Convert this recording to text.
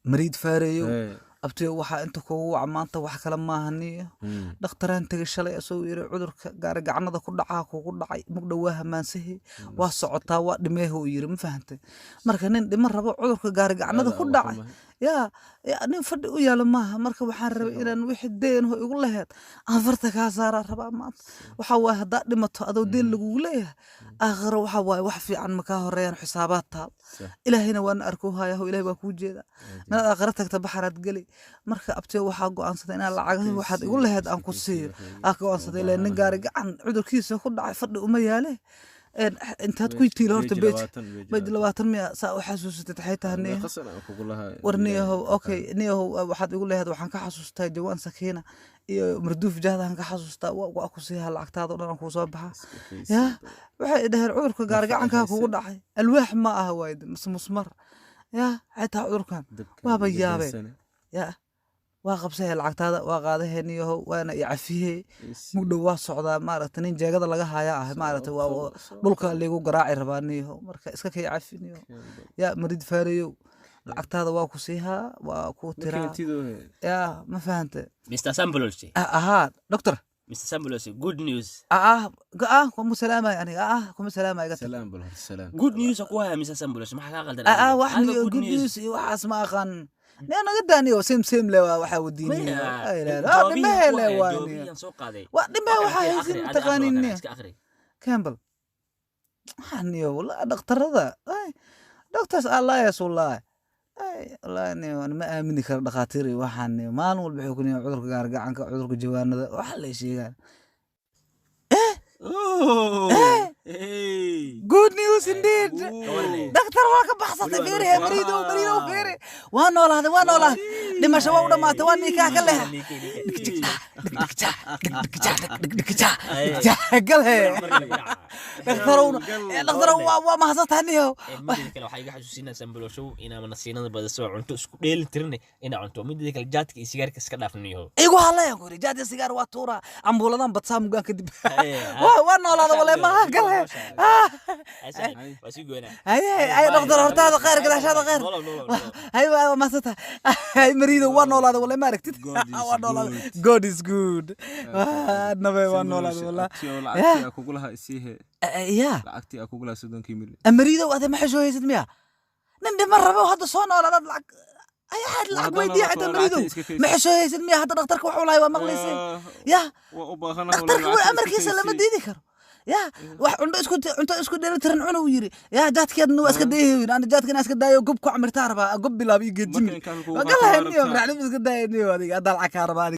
مريد فاريو أبتي وحا أنت كو عمانتا وحا كلام ما هنية دكتوران تغشلي أسو يري عذر غارق عنada ku dhacaa kugu dhacay mugdhawaha maansihi waa socotaa waa dhimeeho yiri ma fahantay marka nin dhima rabo cudurka gaariga عنada ku dhacay yaa nin fadhi u yaalo maaha marka waxaan rabay inaan wixii deen ho igu lahayd aan farta ka saara rabaa maanta waxa waa hada dhimato adoo deen lagu leeyahay aakhiro waxa waa wax fiican ma ka horeeyaan xisaabaadta ilaahina waan arko haayo ilaahay waa ku jeeda meel aakhiro tagta baxaraad gali marka abtay waxa go'aansaday inaan lacagaha waxaad igu lahayd aan ku siiyo go'aansaday ilaa nin gaari gacan cudurkiisa ku dhacay fadhi uma yaale intaad ku tiil horta beej 20 miya saa u xasuusatay xaytaanay warniyo okay niyo waxaad igu lahayd waxaan ka xasuustaa jawaan sakiina iyo marduuf jahdan ka xasuustaa waa ku siiha lacagtaada oo dhan ku soo baxa ya waxay dhahay cudurka gaari gacanka kugu dhacay alwaax ma aha wayd musmar ya xataa cudurkan waa bayaabay يا واقبسه lacagtaada waa qaadahayniyo waana icafiye muddo waa socdaa maaragtay nin jeegada laga haya maaragtay waa dhulka leegu garaaci rabaaniyo marka iska ka cafiniyo ya marid faariyo lacagtaada waa ku siiha waa ku tiraa ya ma fahante Mr. Sambulosi aha doctor Mr. Sambulosi good news kum salaama yani kum salaama iga salaam good news ku haya Mr. Sambulosi ma xaqa qaldan wax good news waxaas ma aqaan أنا قداني وسم له واحد وديني لا دمه له واني ودمه واحد يزين تقانيني كامبل حني والله دكتور هذا دكتور الله يا الله والله أنا ما آمني كر دكاتري وحني ما نقول بحكوني عذرك قارق عنك عذرك جوان هذا وحلا شيء قال good news indeed دكتور واقف بحثت فيري مريضو فيري وانا والله دمشق ودا ما تواني كاكله قالها دكتور وما حسيتني لو حاجه حسوسينا سامبلو شو انا من نسينا بدا سو cunto isku dheel tirne ina cunto midda kale jaadka iyo sigaarka iska dhaafniyo igu halay guri jaad sigaar waa tuura ambuladan badsaam gaan kadib waa noolada wala ma galay هاي نقدر هرتاده غير كذا شاد غير هاي ما سته هاي مريضه ونولاد ولا ما ركتت ونولاد God is good نبي ونولاد والله لعقتي اكو لها اسيه يا لعقتي اكو لها 30 مليون مريضه وهذا ما حجويسد ميا نندي مره وهذا سو نولاد لعق اي حد لعق ويدي حتى مريضه ما حجويسد ميا حتى دكتورك وحو لاي waa maqlaysin ya دكتورك amarkiisa lama diidi karo يا واحد عنده اسكو دير ترن عنو يري يا جاتك انه اسك دايو انا جاتك انا اسك دايو قبكو عمرتا ربا قب بلا بي قدمي قال له اني معلم اسك دايو هذيك هذا العكار